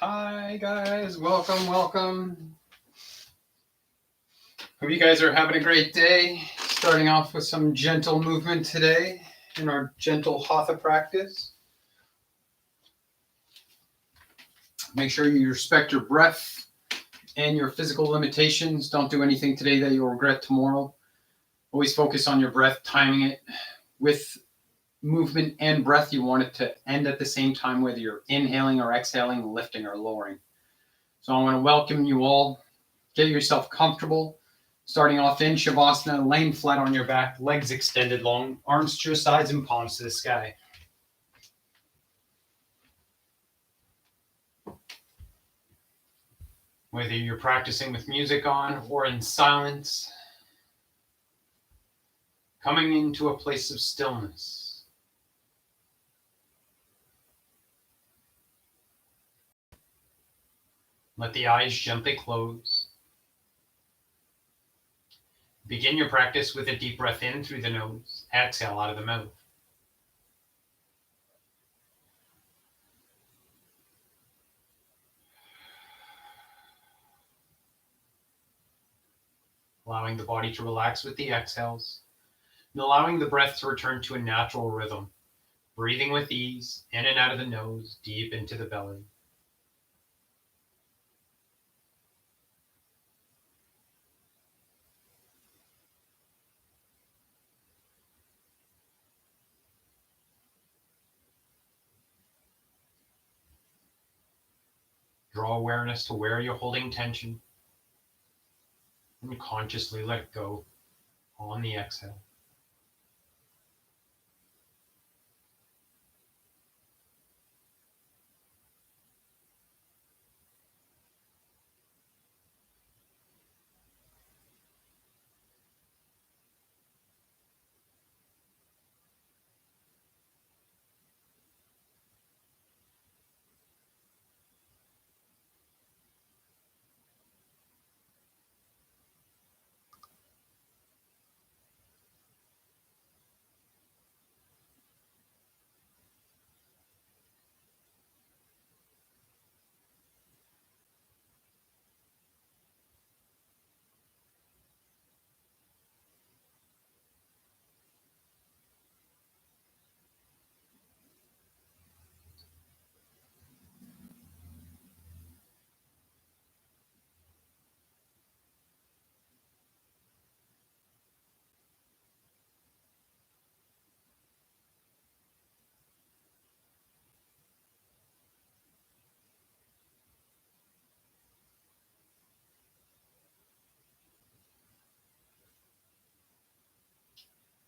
Hi guys, welcome. Hope you guys are having a great day. Starting off with some gentle movement today in our gentle Hatha practice. Make sure you respect your breath and your physical limitations. Don't do anything today that you'll regret tomorrow. Always focus on your breath, timing it with movement and breath. You want it to end at the same time, whether you're inhaling or exhaling, lifting or lowering. So I want to welcome you all. Get yourself comfortable. Starting off in Shavasana, laying flat on your back, legs extended long, arms to your sides and palms to the sky. Whether you're practicing with music on or in silence, coming into a place of stillness. Let the eyes gently close. Begin your practice with a deep breath in through the nose, exhale out of the mouth. Allowing the body to relax with the exhales, and allowing the breath to return to a natural rhythm, breathing with ease in and out of the nose, deep into the belly. Draw awareness to where you're holding tension and consciously let it go on the exhale.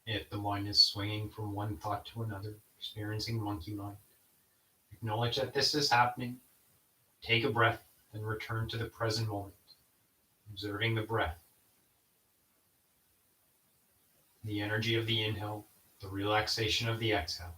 If the mind is swinging from one thought to another, experiencing monkey mind, acknowledge that this is happening. Take a breath and return to the present moment, observing the breath, the energy of the inhale, the relaxation of the exhale.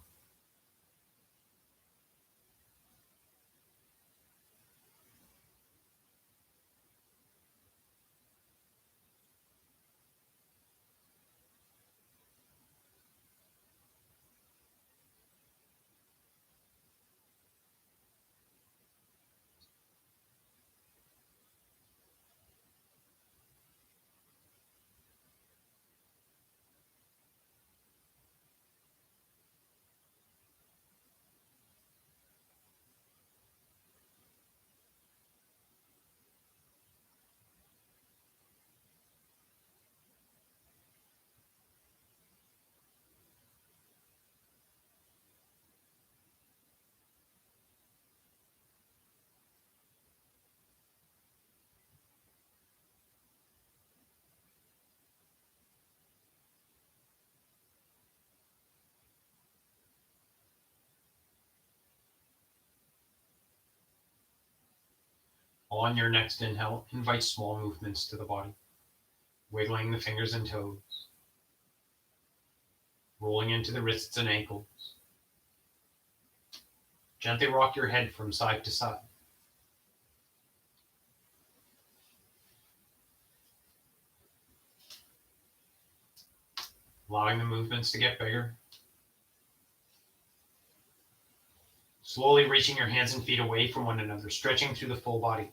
On your next inhale, invite small movements to the body, wiggling the fingers and toes, rolling into the wrists and ankles. Gently rock your head from side to side. Allowing the movements to get bigger. Slowly reaching your hands and feet away from one another, stretching through the full body.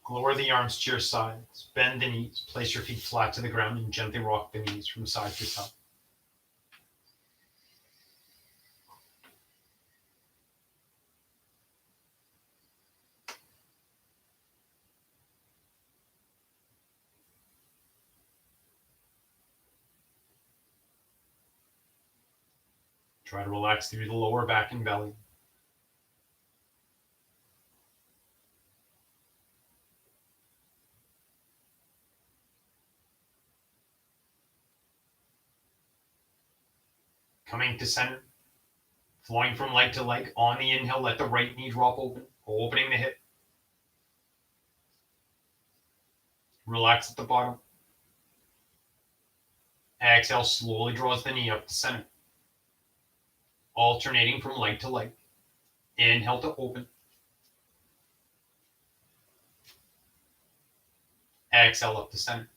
Lower the arms to your sides, bend the knees, place your feet flat to the ground, and gently rock the knees from side to side. Try to relax through the lower back and belly. Coming to center, flowing from leg to leg. On the inhale, let the right knee drop open, opening the hip. Relax at the bottom. Exhale, slowly draws the knee up to center. Alternating from leg to leg. Inhale to open. Exhale up to center.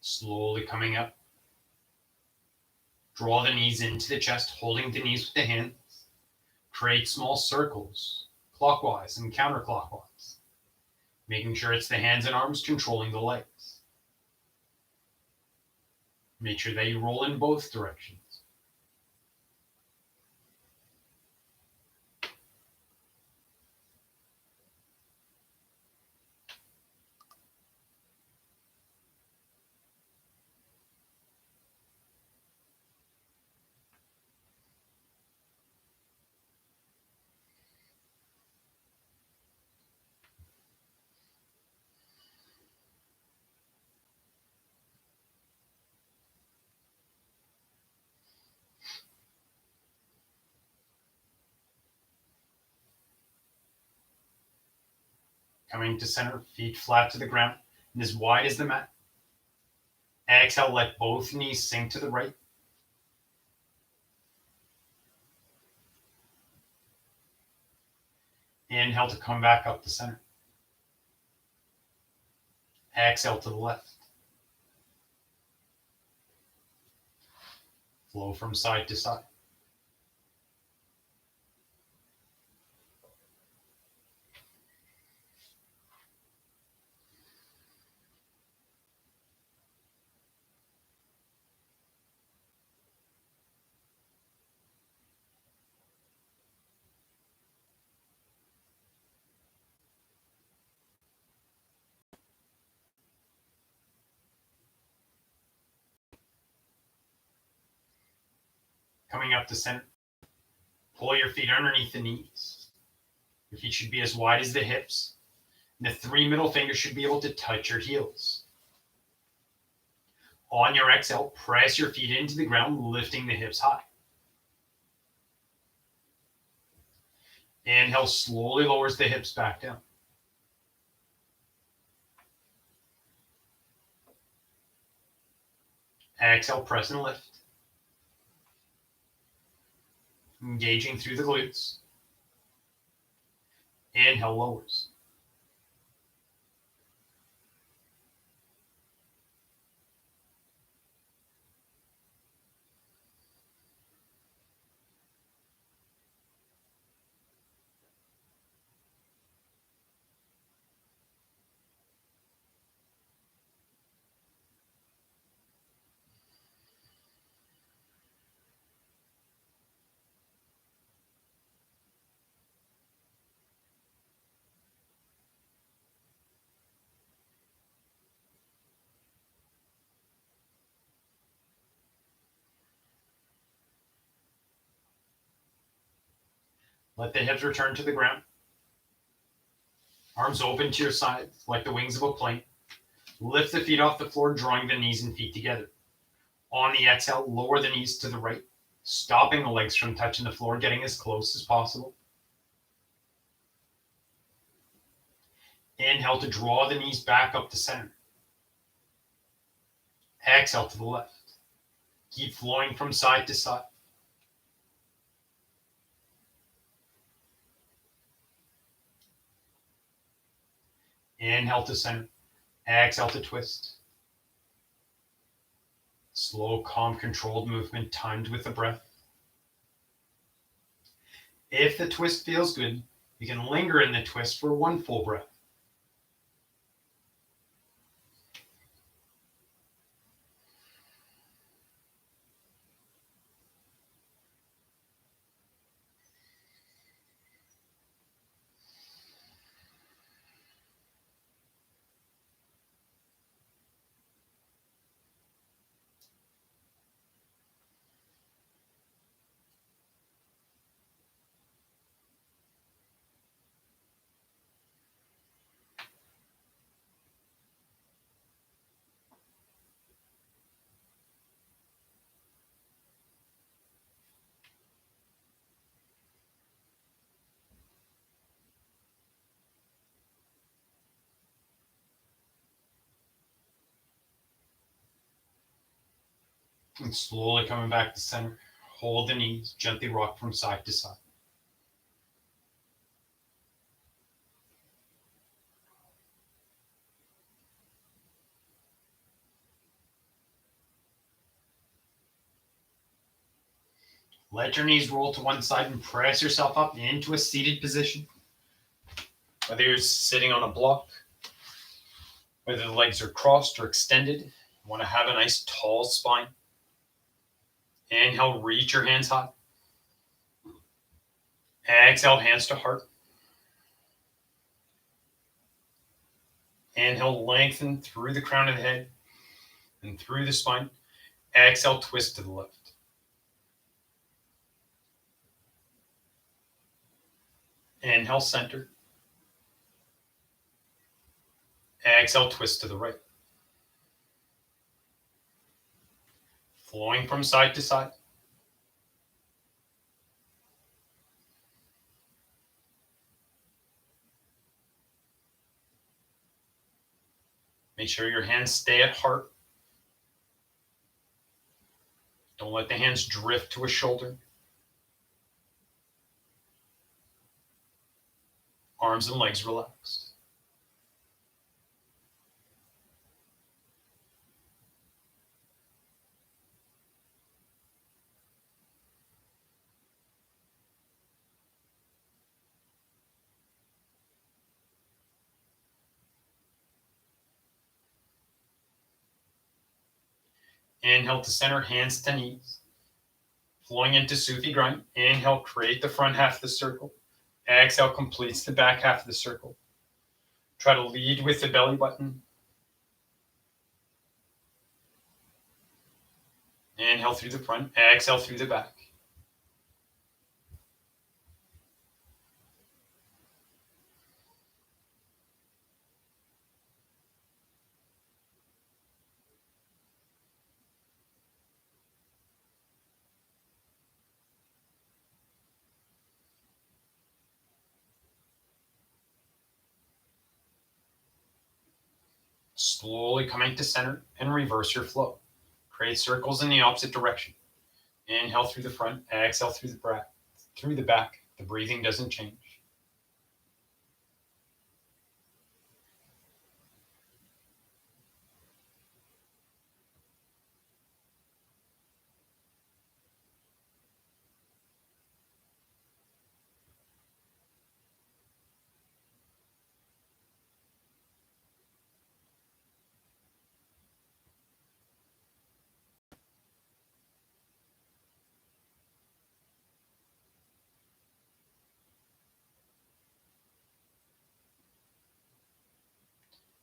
Slowly coming up. Draw the knees into the chest, holding the knees with the hands. Create small circles, clockwise and counterclockwise, making sure it's the hands and arms controlling the legs. Make sure that you roll in both directions. Coming to center, feet flat to the ground and as wide as the mat. Exhale, let both knees sink to the right. Inhale to come back up to center. Exhale to the left. Flow from side to side. Coming up to center, pull your feet underneath the knees. Your feet should be as wide as the hips. And the 3 middle fingers should be able to touch your heels. On your exhale, press your feet into the ground, lifting the hips high. Inhale slowly lowers the hips back down. Exhale, press and lift. Engaging through the glutes. Inhale, lowers. Let the hips return to the ground. Arms open to your sides like the wings of a plane. Lift the feet off the floor, drawing the knees and feet together. On the exhale, lower the knees to the right, stopping the legs from touching the floor, getting as close as possible. Inhale to draw the knees back up to center. Exhale to the left. Keep flowing from side to side. Inhale to center. Exhale to twist. Slow, calm, controlled movement timed with the breath. If the twist feels good, you can linger in the twist for one full breath. And slowly coming back to center. Hold the knees, gently rock from side to side. Let your knees roll to one side and press yourself up into a seated position. Whether you're sitting on a block, whether the legs are crossed or extended, you want to have a nice tall spine. Inhale, reach your hands high. Exhale, hands to heart. Inhale, lengthen through the crown of the head and through the spine. Exhale, twist to the left. Inhale, center. Exhale, twist to the right. Flowing from side to side. Make sure your hands stay at heart. Don't let the hands drift to a shoulder. Arms and legs relaxed. Inhale to center, hands to knees. Flowing into Sufi grind. Inhale, create the front half of the circle. Exhale, completes the back half of the circle. Try to lead with the belly button. Inhale through the front. Exhale through the back. Slowly coming to center and reverse your flow. Create circles in the opposite direction. Inhale through the front, exhale through the back. The breathing doesn't change.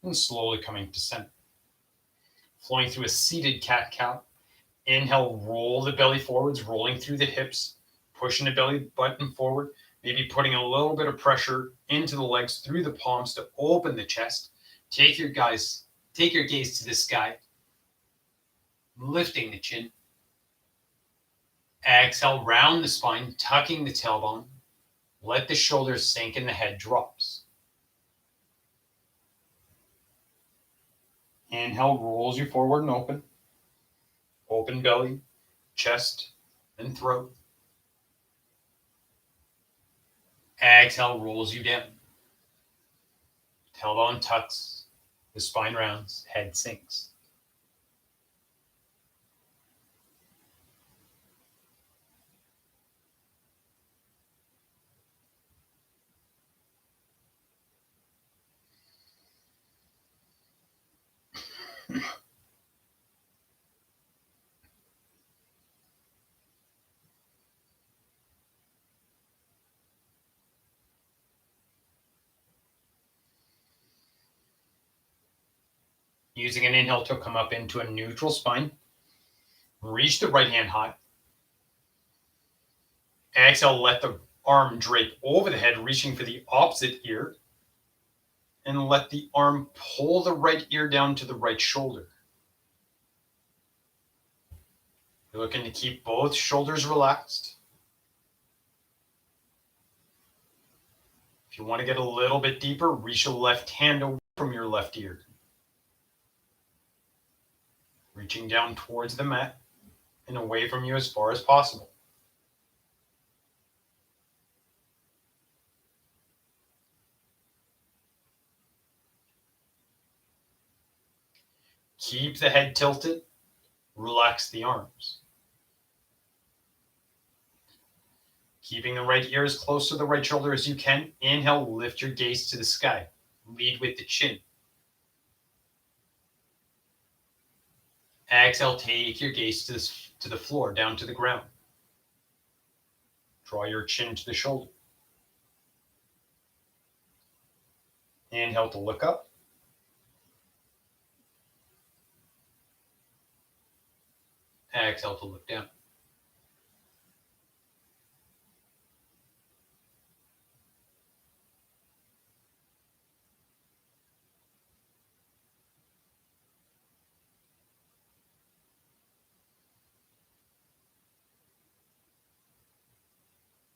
And slowly coming to center. Flowing through a seated cat-cow. Inhale, roll the belly forwards, rolling through the hips, pushing the belly button forward, Maybe putting a little bit of pressure into the legs through the palms to open the chest. Take your gaze to the sky, lifting the chin. Exhale, round the spine, tucking the tailbone. Let the shoulders sink and the head drops. Inhale, rolls you forward and open. Open belly, chest, and throat. Exhale, rolls you down. Tailbone tucks, the spine rounds, head sinks. Using an inhale to come up into a neutral spine. Reach the right hand high. Exhale, let the arm drape over the head, reaching for the opposite ear. And let the arm pull the right ear down to the right shoulder. You're looking to keep both shoulders relaxed. If you want to get a little bit deeper, reach your left hand away from your left ear. Reaching down towards the mat and away from you as far as possible. Keep the head tilted. Relax the arms. Keeping the right ear as close to the right shoulder as you can. Inhale, lift your gaze to the sky. Lead with the chin. Exhale, take your gaze to the floor, down to the ground. Draw your chin to the shoulder. Inhale to look up. Exhale to look down.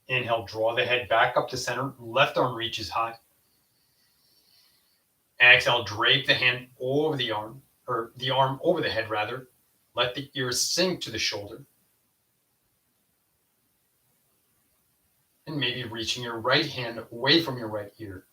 Inhale, draw the head back up to center. Left arm reaches high. Exhale, drape the hand over the arm, or the arm over the head rather. Let the ear sink to the shoulder. And maybe reaching your right hand away from your right ear.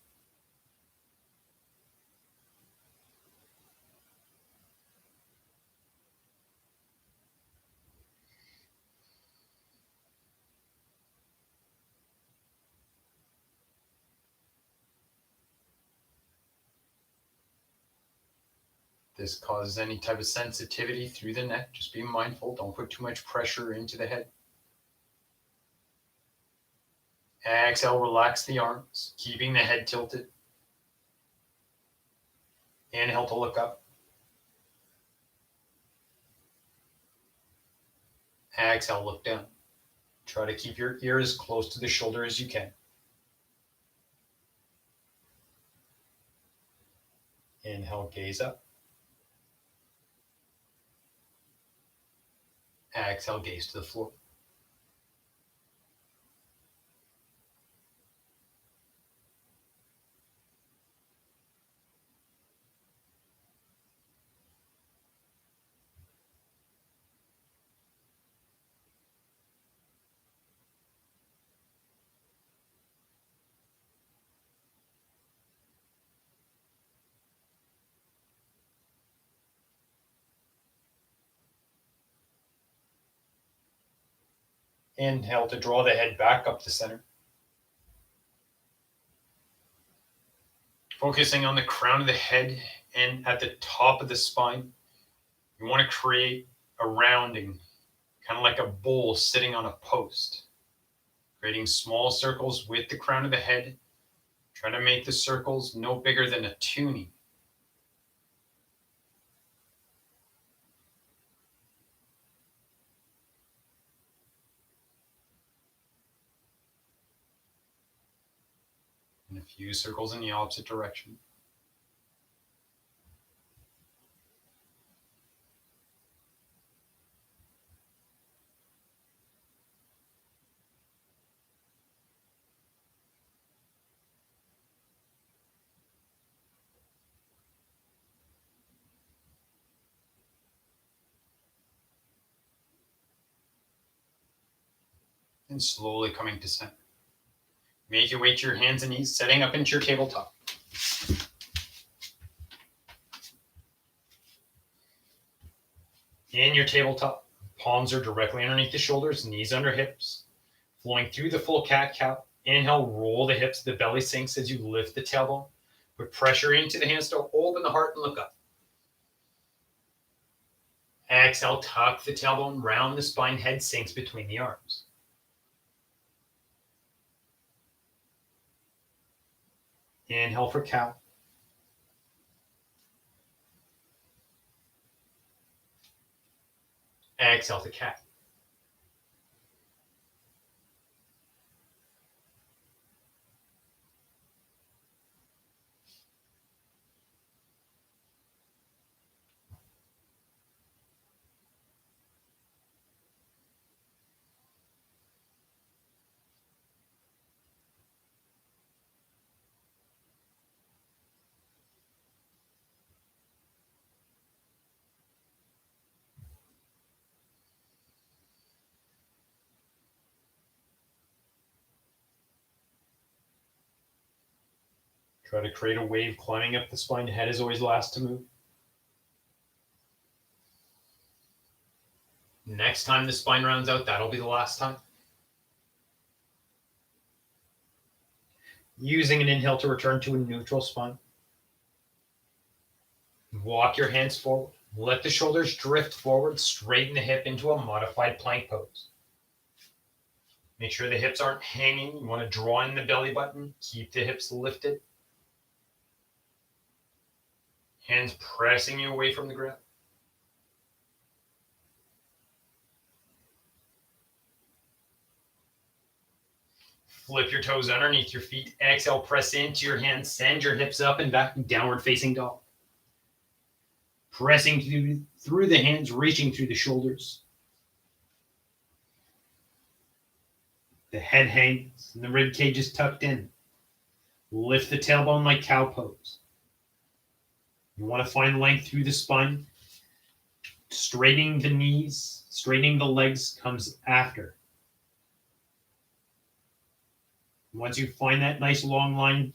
This causes any type of sensitivity through the neck. Just be mindful. Don't put too much pressure into the head. Exhale, relax the arms, keeping the head tilted. Inhale to look up. Exhale, look down. Try to keep your ear as close to the shoulder as you can. Inhale, gaze up. Exhale, gaze to the floor. Inhale to draw the head back up to center. Focusing on the crown of the head and at the top of the spine. You want to create a rounding, kind of like a bowl sitting on a post. Creating small circles with the crown of the head. Try to make the circles no bigger than a toonie. few circles in the opposite direction. And slowly coming to center. Make your way to your hands and knees, setting up into your tabletop. In your tabletop, palms are directly underneath the shoulders, knees under hips, flowing through the full cat-cow. Inhale, roll the hips, the belly sinks as you lift the tailbone. Put pressure into the hands to open the heart and look up. Exhale, tuck the tailbone, round the spine, head sinks between the arms. Inhale for cow. Exhale to cat. Try to create a wave climbing up the spine. The head is always last to move. Next time the spine rounds out, that'll be the last time. Using an inhale to return to a neutral spine. Walk your hands forward. Let the shoulders drift forward. Straighten the hip into a modified plank pose. Make sure the hips aren't hanging. You want to draw in the belly button. Keep the hips lifted. Hands pressing you away from the ground. Flip your toes underneath your feet. Exhale, press into your hands. Send your hips up and back, downward facing dog. Pressing through the hands, reaching through the shoulders. The head hangs and the rib cage is tucked in. Lift the tailbone like cow pose. You want to find length through the spine. Straightening the knees, straightening the legs comes after. Once you find that nice long line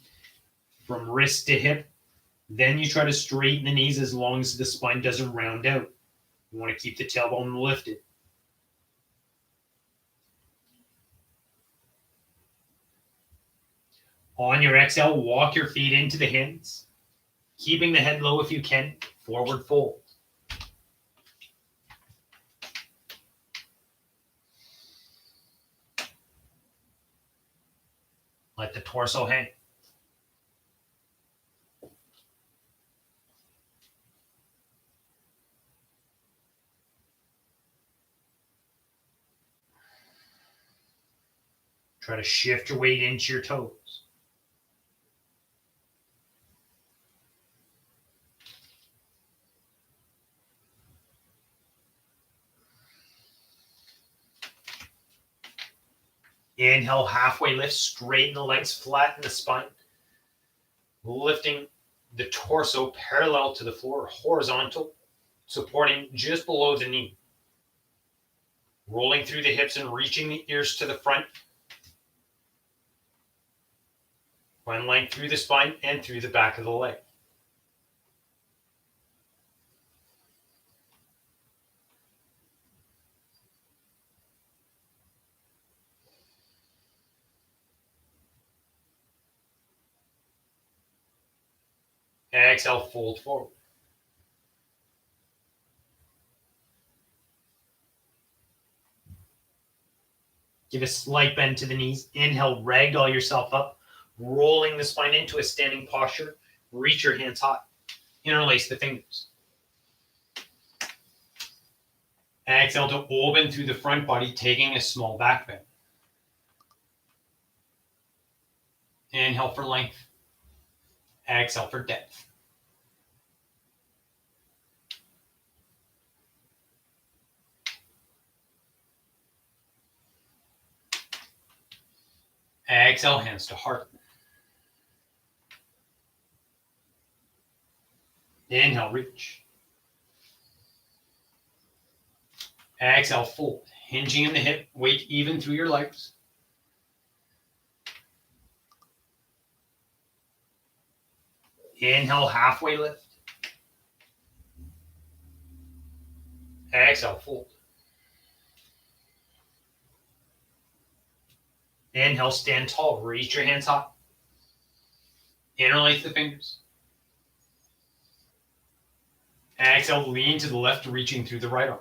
from wrist to hip, then you try to straighten the knees as long as the spine doesn't round out. You want to keep the tailbone lifted. On your exhale, walk your feet into the hands, keeping the head low if you can. Forward fold. Let the torso hang. Try to shift your weight into your toes. Inhale, halfway lift, straighten the legs, flatten the spine. Lifting the torso parallel to the floor, horizontal, supporting just below the knee. Rolling through the hips and reaching the ears to the front. Find length through the spine and through the back of the leg. Exhale, fold forward. Give a slight bend to the knees. Inhale, ragdoll yourself up, rolling the spine into a standing posture. Reach your hands high. Interlace the fingers. Exhale to open through the front body, taking a small back bend. Inhale for length. Exhale for depth. Exhale, hands to heart. Inhale, reach. Exhale, fold. Hinging in the hip, weight even through your legs. Inhale, halfway lift. Exhale, fold. Inhale, stand tall. Reach your hands high. Interlace the fingers. Exhale, lean to the left, reaching through the right arm.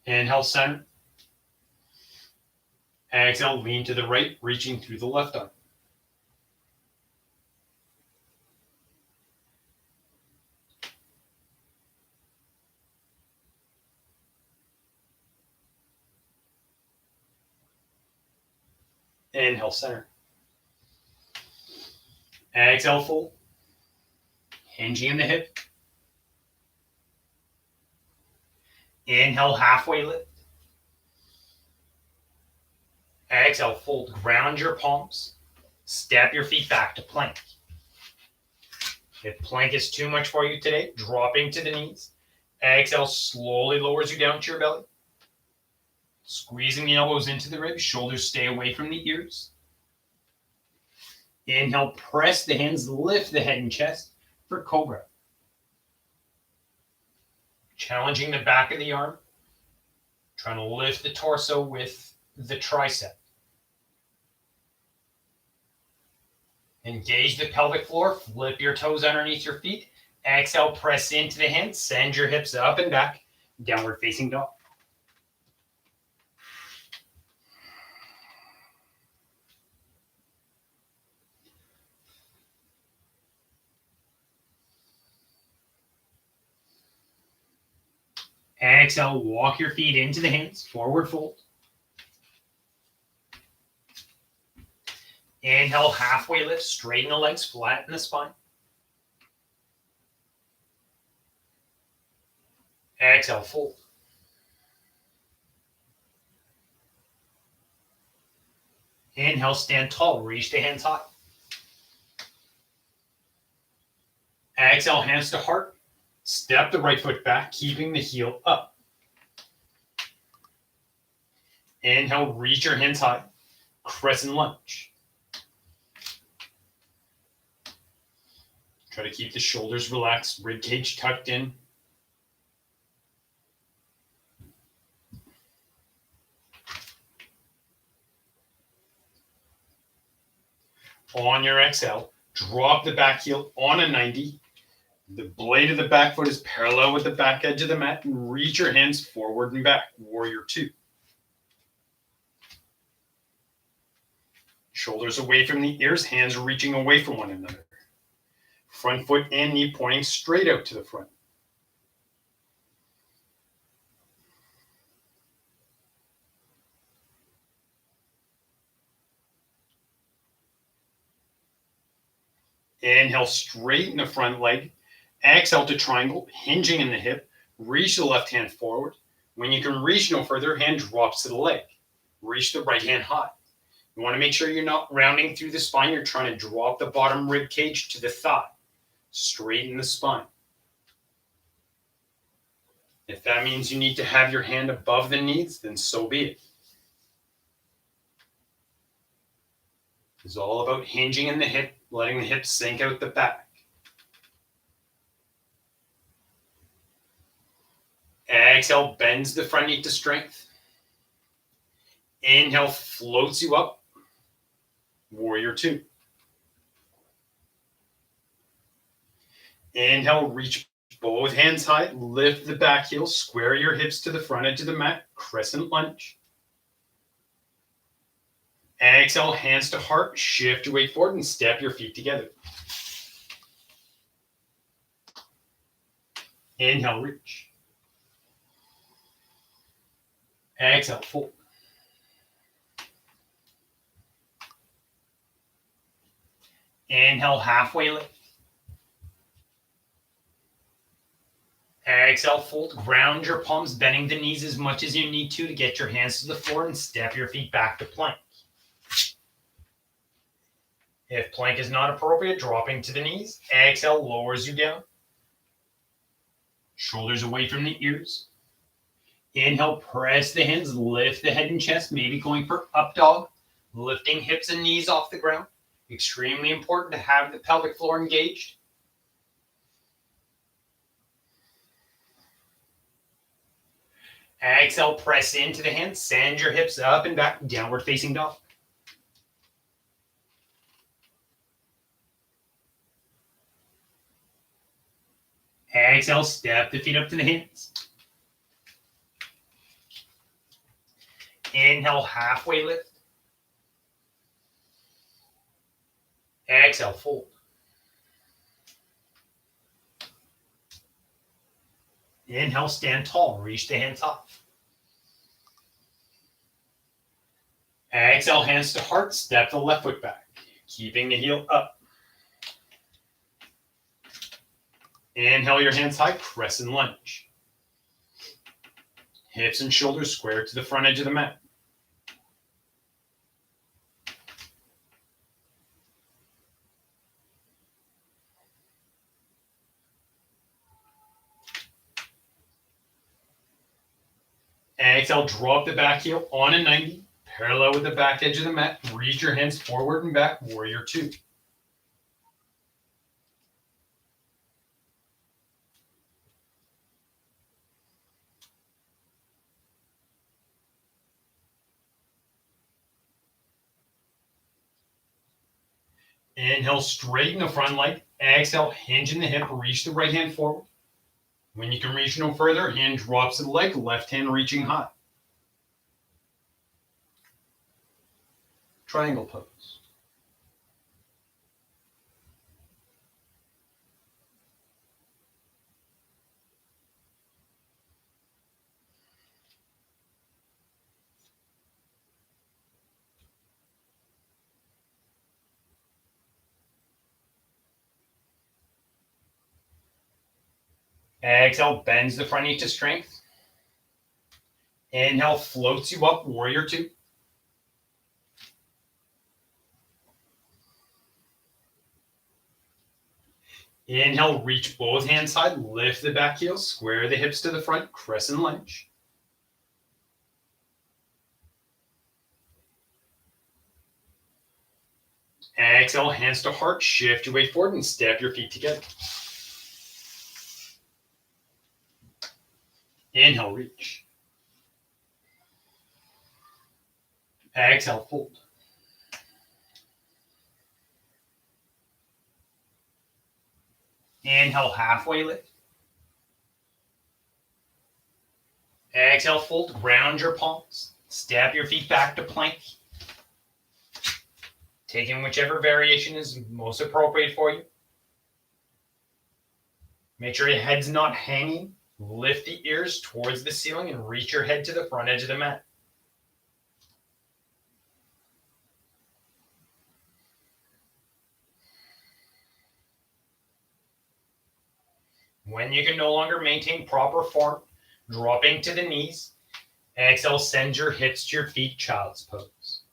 Inhale, center. Exhale, lean to the right, reaching through the left arm. Inhale, center. Exhale, fold. Hinging in the hip. Inhale, halfway lift. Exhale, fold. Ground your palms. Step your feet back to plank. If plank is too much for you today, dropping to the knees. Exhale, slowly lowers you down to your belly. Squeezing the elbows into the ribs. Shoulders stay away from the ears. Inhale, press the hands, lift the head and chest for cobra. Challenging the back of the arm. Trying to lift the torso with the tricep. Engage the pelvic floor. Flip your toes underneath your feet. Exhale, press into the hands. Send your hips up and back. Downward facing dog. Exhale, walk your feet into the hands. Forward fold. Inhale, halfway lift. Straighten the legs, flatten the spine. Exhale, fold. Inhale, stand tall. Reach the hands high. Exhale, hands to heart. Step the right foot back, keeping the heel up. Inhale, reach your hands high. Crescent lunge. Try to keep the shoulders relaxed, rib cage tucked in. On your exhale, drop the back heel on a 90. The blade of the back foot is parallel with the back edge of the mat. And reach your hands forward and back. Warrior two. Shoulders away from the ears, hands reaching away from one another. Front foot and knee pointing straight out to the front. Inhale, straighten the front leg. Exhale to triangle, hinging in the hip. Reach the left hand forward. When you can reach no further, hand drops to the leg. Reach the right hand high. You want to make sure you're not rounding through the spine. You're trying to drop the bottom rib cage to the thigh. Straighten the spine. If that means you need to have your hand above the knees, then so be it. It's all about hinging in the hip, letting the hips sink out the back. Exhale, bends the front knee to strength. Inhale, floats you up. Warrior two. Inhale, reach both hands high. Lift the back heel. Square your hips to the front edge of the mat. Crescent lunge. Exhale, hands to heart. Shift your weight forward and step your feet together. Inhale, reach. Exhale, fold. Inhale, halfway lift. Exhale, fold. Ground your palms, bending the knees as much as you need to get your hands to the floor and step your feet back to plank. If plank is not appropriate, dropping to the knees. Exhale, lowers you down. Shoulders away from the ears. Inhale, press the hands, lift the head and chest, maybe going for up dog. Lifting hips and knees off the ground. Extremely important to have the pelvic floor engaged. Exhale, press into the hands, send your hips up and back, downward facing dog. Exhale, step the feet up to the hands. Inhale, halfway lift. Exhale, fold. Inhale, stand tall, reach the hands up. Exhale, hands to heart, step the left foot back, keeping the heel up. Inhale your hands high, crescent lunge. Hips and shoulders square to the front edge of the mat. Exhale, drop the back heel on a 90, parallel with the back edge of the mat. Reach your hands forward and back, warrior two. Inhale, straighten the front leg. Exhale, hinge in the hip, reach the right hand forward. When you can reach no further, hand drops to the leg, left hand reaching high. Triangle pose. Exhale, bends the front knee to strength. Inhale, floats you up, warrior two. Inhale, reach both hands high, lift the back heel, square the hips to the front, crescent lunge. Exhale, hands to heart, shift your weight forward and step your feet together. Inhale, reach. Exhale, fold. Inhale, halfway lift. Exhale, fold, ground your palms. Step your feet back to plank. Taking whichever variation is most appropriate for you. Make sure your head's not hanging. Lift the ears towards the ceiling and reach your head to the front edge of the mat. When you can no longer maintain proper form, dropping to the knees. Exhale, send your hips to your feet, child's pose.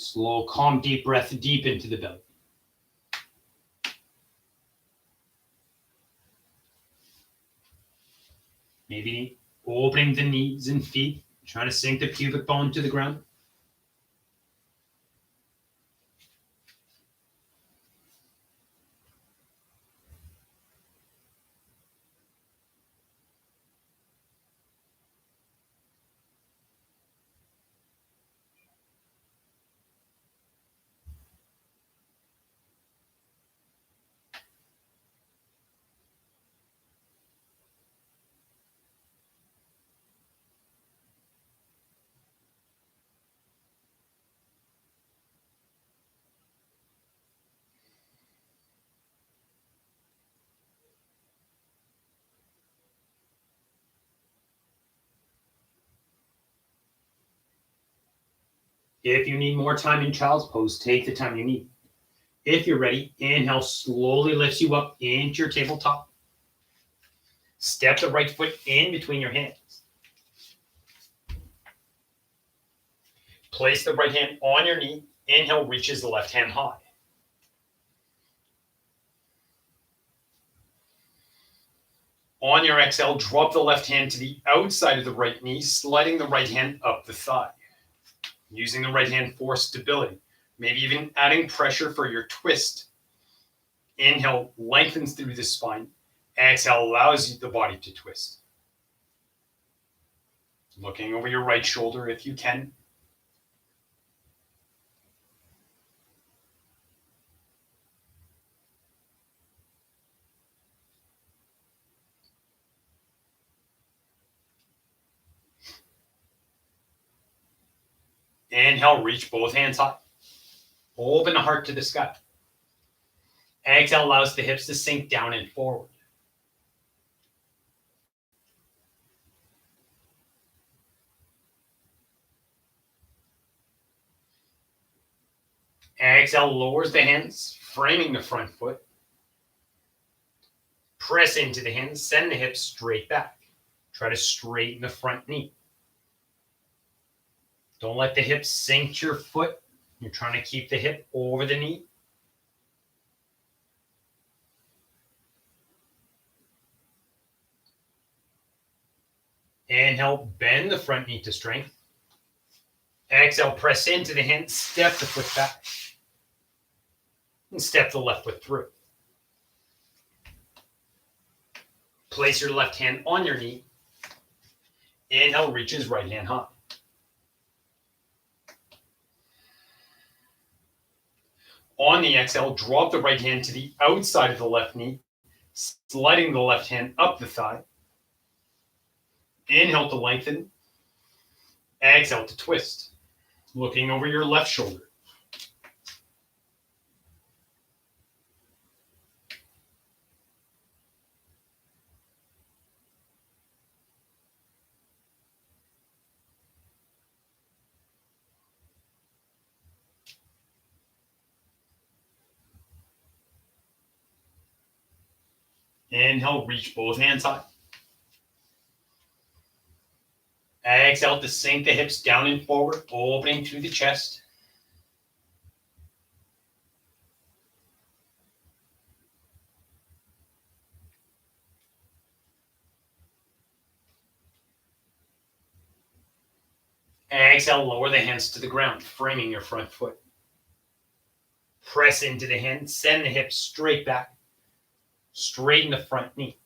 Slow, calm, deep breath deep into the belly. Maybe opening the knees and feet, trying to sink the pubic bone to the ground. If you need more time in child's pose, take the time you need. If you're ready, inhale slowly lifts you up into your tabletop. Step the right foot in between your hands. Place the right hand on your knee. Inhale reaches the left hand high. On your exhale, drop the left hand to the outside of the right knee, sliding the right hand up the thigh. Using the right hand for stability, maybe even adding pressure for your twist. Inhale lengthens through the spine. Exhale allows the body to twist. Looking over your right shoulder if you can. Inhale, reach both hands high. Open the heart to the sky. Exhale allows the hips to sink down and forward. Exhale lowers the hands, framing the front foot. Press into the hands, send the hips straight back. Try to straighten the front knee. Don't let the hips sink to your foot. You're trying to keep the hip over the knee. Inhale, bend the front knee to strength. Exhale, press into the hands, step the foot back. And step the left foot through. Place your left hand on your knee. Inhale, reaches right hand high. On the exhale, drop the right hand to the outside of the left knee, sliding the left hand up the thigh. Inhale to lengthen. Exhale to twist. Looking over your left shoulder. Inhale, reach both hands high. Exhale to sink the hips down and forward, opening through the chest. Exhale, lower the hands to the ground, framing your front foot. Press into the hands, send the hips straight back. Straighten the front knee.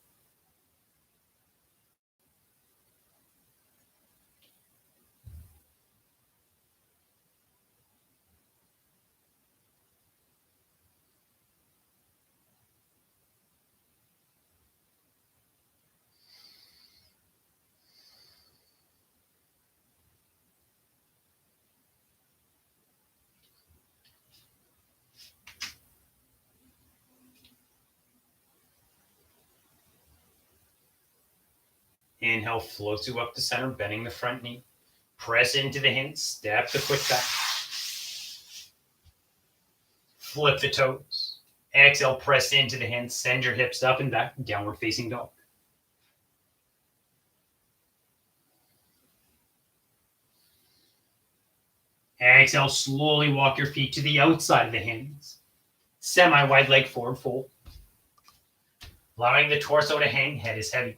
Inhale floats you up to center, bending the front knee. Press into the hands, step the foot back. Flip the toes. Exhale, press into the hands, send your hips up and back, downward facing dog. Exhale, slowly walk your feet to the outside of the hands. Semi-wide leg forward fold. Allowing the torso to hang, head is heavy.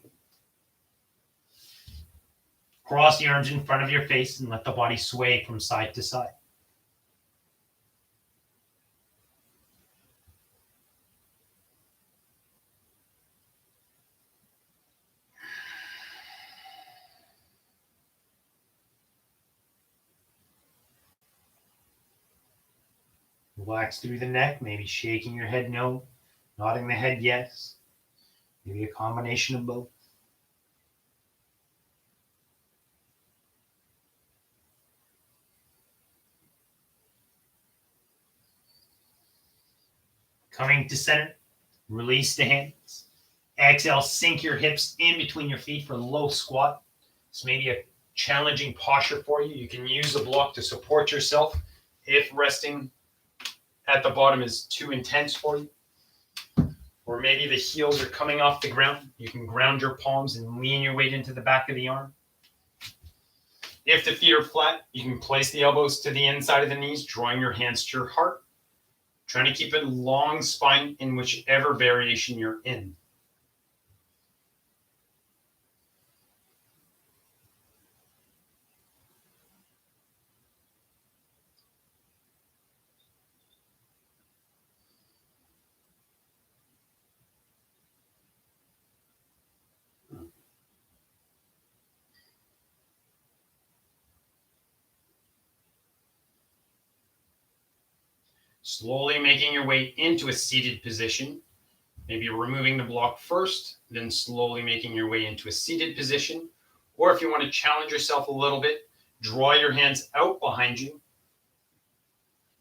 Cross the arms in front of your face and let the body sway from side to side. Relax through the neck, maybe shaking your head no, nodding the head yes. Maybe a combination of both. Coming to center, release the hands. Exhale, sink your hips in between your feet for a low squat. So maybe a challenging posture for you. You can use the block to support yourself if resting at the bottom is too intense for you. Or maybe the heels are coming off the ground. You can ground your palms and lean your weight into the back of the arm. If the feet are flat, you can place the elbows to the inside of the knees, drawing your hands to your heart, trying to keep a long spine in whichever variation you're in. Slowly making your way into a seated position. Maybe removing the block first, then slowly making your way into a seated position. Or if you want to challenge yourself a little bit, draw your hands out behind you,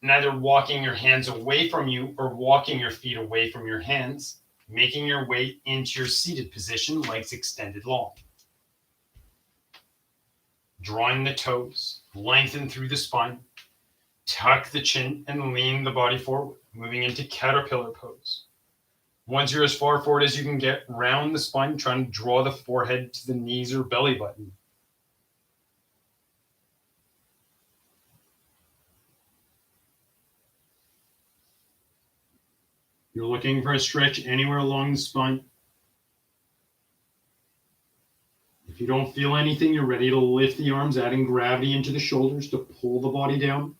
neither walking your hands away from you or walking your feet away from your hands, making your way into your seated position, legs extended long. Drawing the toes, lengthen through the spine, tuck the chin and lean the body forward, moving into caterpillar pose. Once you're as far forward as you can get, round the spine, trying to draw the forehead to the knees or belly button. You're looking for a stretch anywhere along the spine. If you don't feel anything, you're ready to lift the arms, adding gravity into the shoulders to pull the body down,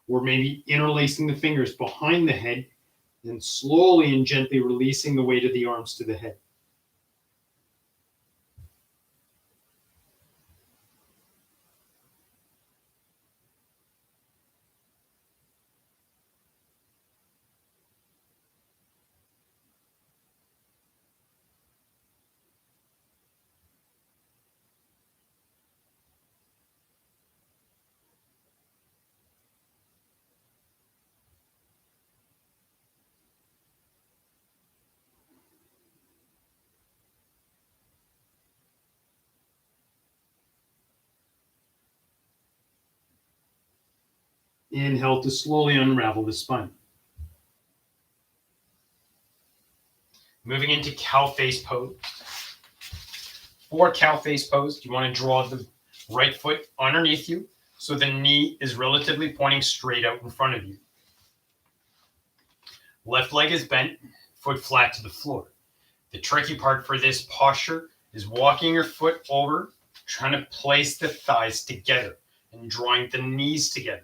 or maybe interlacing the fingers behind the head and slowly and gently releasing the weight of the arms to the head. Inhale to slowly unravel the spine. Moving into cow face pose. For cow face pose, you want to draw the right foot underneath you so the knee is relatively pointing straight out in front of you. Left leg is bent, foot flat to the floor. The tricky part for this posture is walking your foot over, trying to place the thighs together and drawing the knees together.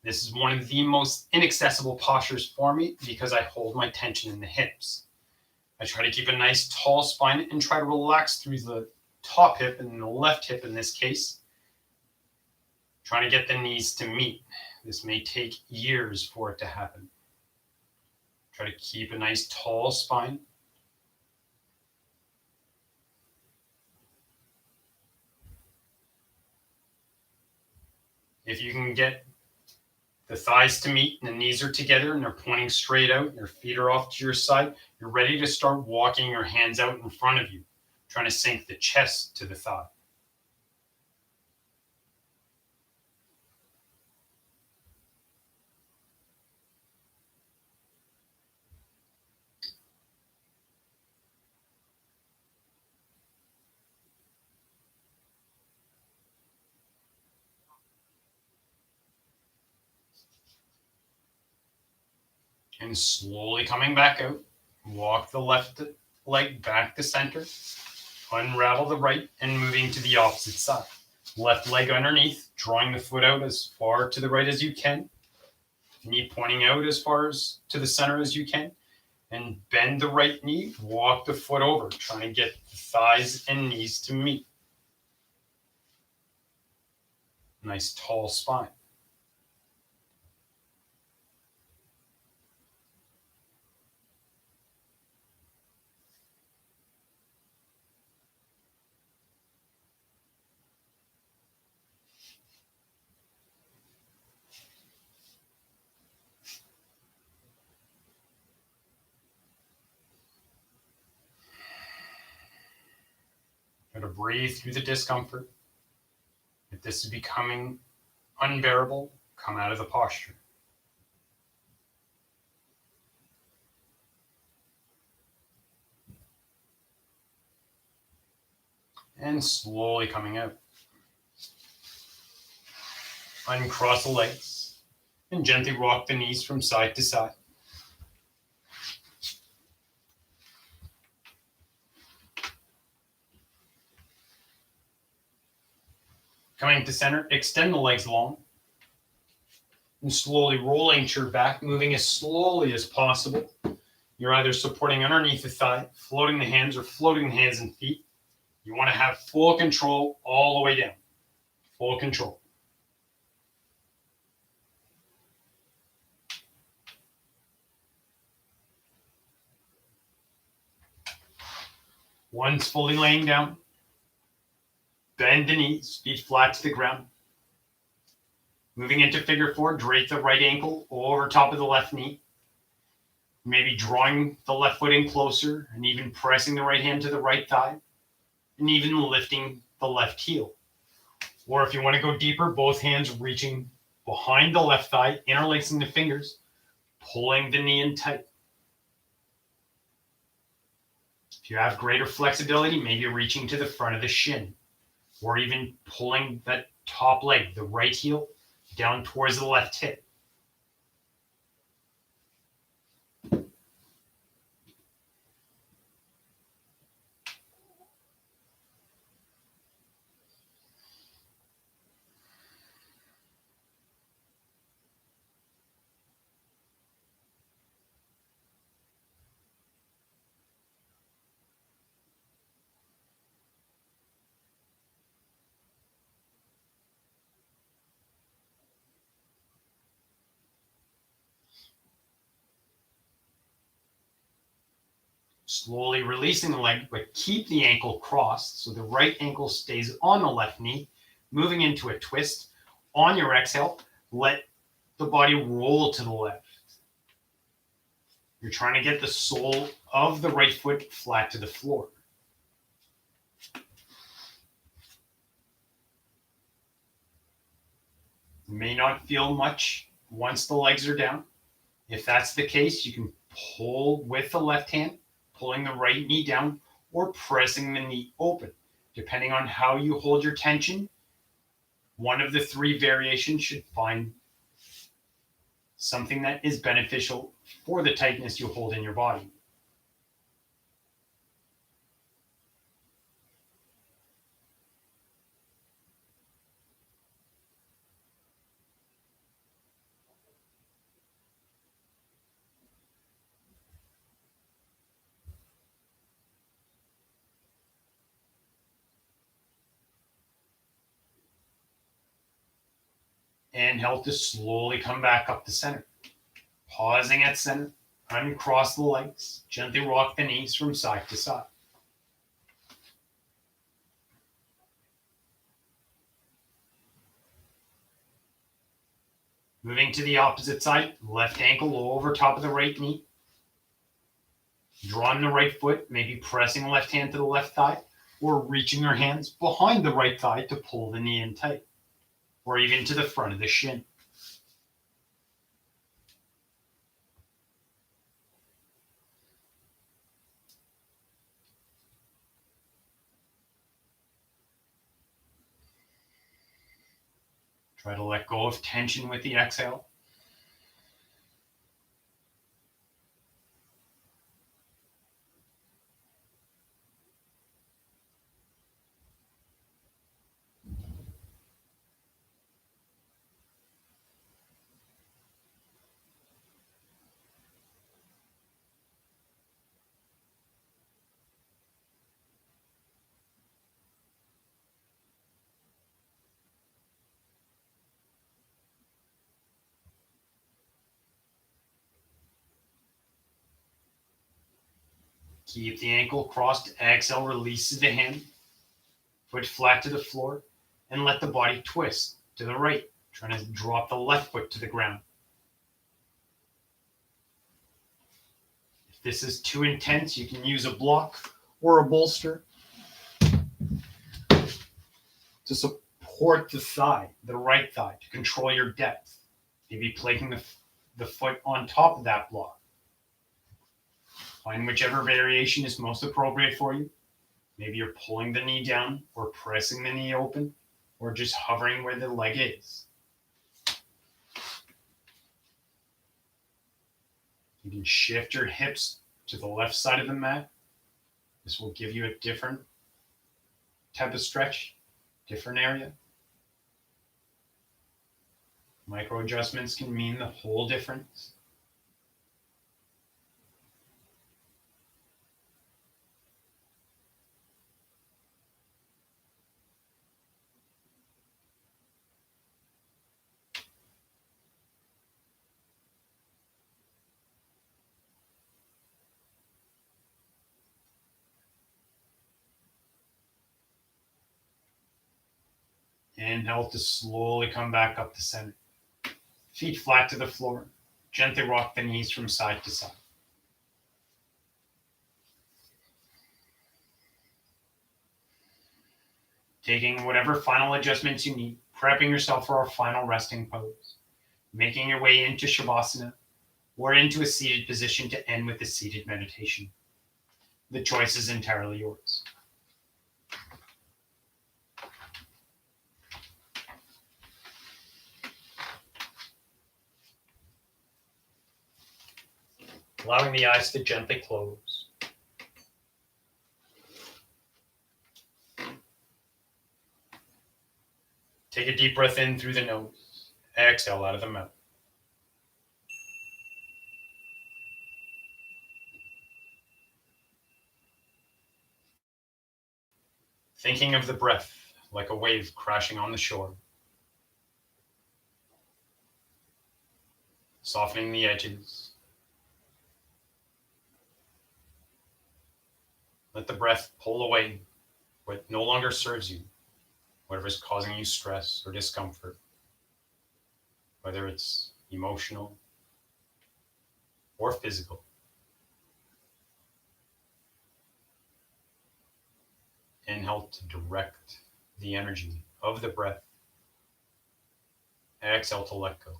This is one of the most inaccessible postures for me because I hold my tension in the hips. I try to keep a nice tall spine and try to relax through the top hip and the left hip in this case, trying to get the knees to meet. This may take years for it to happen. Try to keep a nice tall spine. If you can get the thighs to meet and the knees are together and they're pointing straight out, your feet are off to your side, you're ready to start walking your hands out in front of you, trying to sink the chest to the thigh. And slowly coming back out, walk the left leg back to center, unravel the right and moving to the opposite side. Left leg underneath, drawing the foot out as far to the right as you can, knee pointing out as far as to the center as you can, and bend the right knee, walk the foot over, trying to get the thighs and knees to meet. Nice tall spine. Try to breathe through the discomfort. If this is becoming unbearable, come out of the posture. And slowly coming out. Uncross the legs and gently rock the knees from side to side. Coming to center, extend the legs long and slowly rolling to your back, moving as slowly as possible. You're either supporting underneath the thigh, floating the hands, or floating the hands and feet. You want to have full control all the way down. Full control. Once fully laying down, bend the knees, feet flat to the ground. Moving into figure four, drape the right ankle over top of the left knee. Maybe drawing the left foot in closer and even pressing the right hand to the right thigh and even lifting the left heel. Or if you want to go deeper, both hands reaching behind the left thigh, interlacing the fingers, pulling the knee in tight. If you have greater flexibility, maybe reaching to the front of the shin, or even pulling that top leg, the right heel, down towards the left hip. Slowly releasing the leg, but keep the ankle crossed so the right ankle stays on the left knee, moving into a twist. On your exhale, let the body roll to the left. You're trying to get the sole of the right foot flat to the floor. You may not feel much once the legs are down. If that's the case, you can pull with the left hand, pulling the right knee down, or pressing the knee open. Depending on how you hold your tension, one of the three variations should find something that is beneficial for the tightness you hold in your body. Inhale to slowly come back up to center. Pausing at center, uncross the legs, gently rock the knees from side to side. Moving to the opposite side, left ankle over top of the right knee. Drawing the right foot, maybe pressing the left hand to the left thigh, or reaching your hands behind the right thigh to pull the knee in tight, or even to the front of the shin. Try to let go of tension with the exhale. Keep the ankle crossed. Exhale, releases the hand. Foot flat to the floor. And let the body twist to the right. Trying to drop the left foot to the ground. If this is too intense, you can use a block or a bolster to support support the thigh, the right thigh, to control your depth. Maybe placing the foot on top of that block. Find whichever variation is most appropriate for you. Maybe you're pulling the knee down or pressing the knee open or just hovering where the leg is. You can shift your hips to the left side of the mat. This will give you a different type of stretch, different area. Micro adjustments can mean the whole difference. Inhale to slowly come back up to center. Feet flat to the floor. Gently rock the knees from side to side. Taking whatever final adjustments you need, prepping yourself for our final resting pose. Making your way into Shavasana or into a seated position to end with a seated meditation. The choice is entirely yours. Allowing the eyes to gently close. Take a deep breath in through the nose. Exhale out of the mouth. Thinking of the breath like a wave crashing on the shore. Softening the edges. Let the breath pull away what no longer serves you, whatever is causing you stress or discomfort, whether it's emotional or physical. Inhale to direct the energy of the breath. Exhale to let go.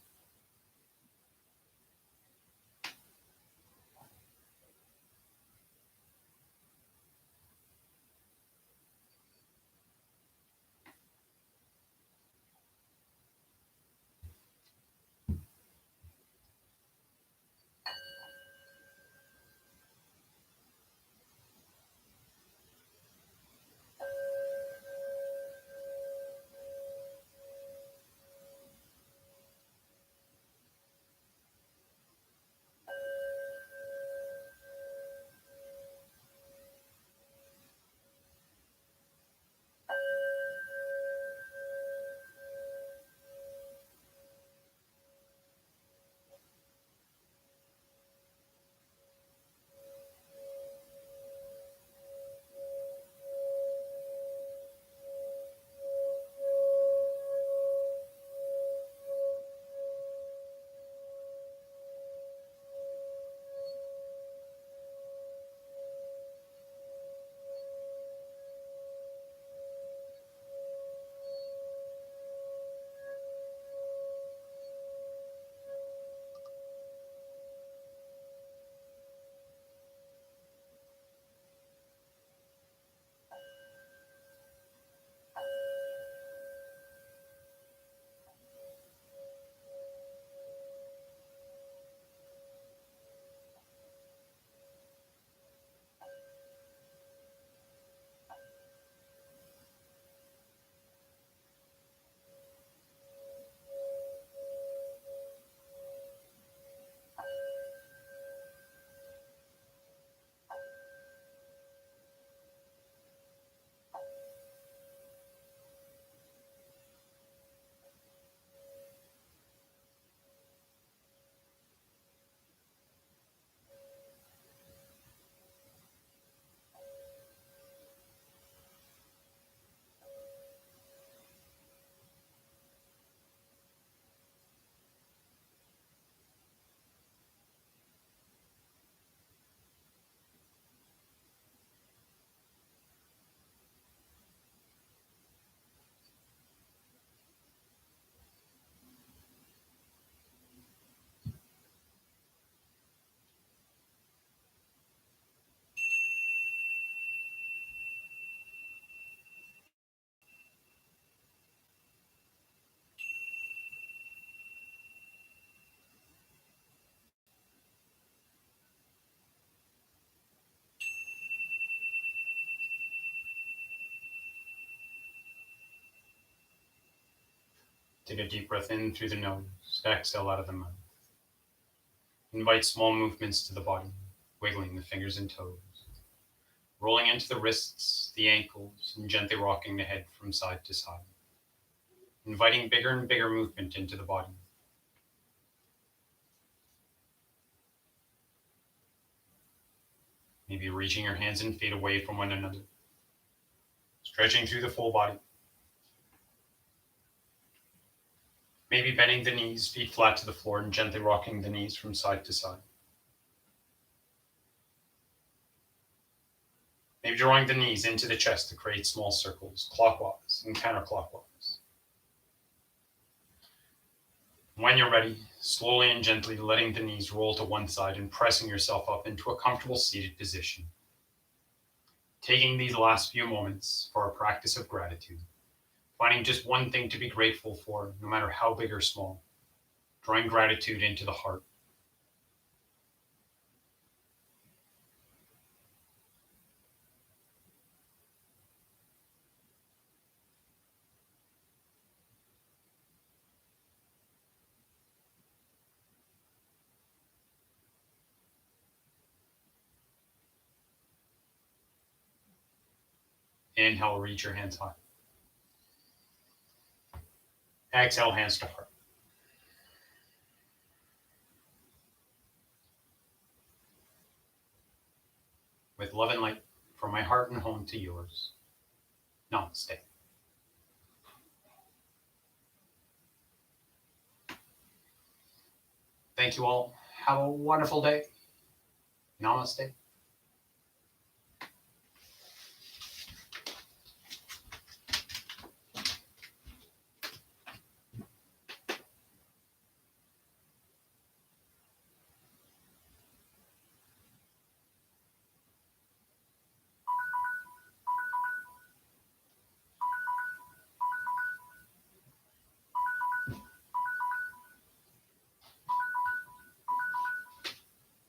Take a deep breath in through the nose, exhale out of the mouth. Invite small movements to the body, wiggling the fingers and toes, rolling into the wrists, the ankles, and gently rocking the head from side to side. Inviting bigger and bigger movement into the body. Maybe reaching your hands and feet away from one another, stretching through the full body. Maybe bending the knees, feet flat to the floor, and gently rocking the knees from side to side. Maybe drawing the knees into the chest to create small circles, clockwise and counterclockwise. When you're ready, slowly and gently letting the knees roll to one side and pressing yourself up into a comfortable seated position. Taking these last few moments for a practice of gratitude. Finding just one thing to be grateful for, no matter how big or small. Drawing gratitude into the heart. Inhale, reach your hands high. Exhale, hands to heart. With love and light from my heart and home to yours. Namaste. Thank you all. Have a wonderful day. Namaste.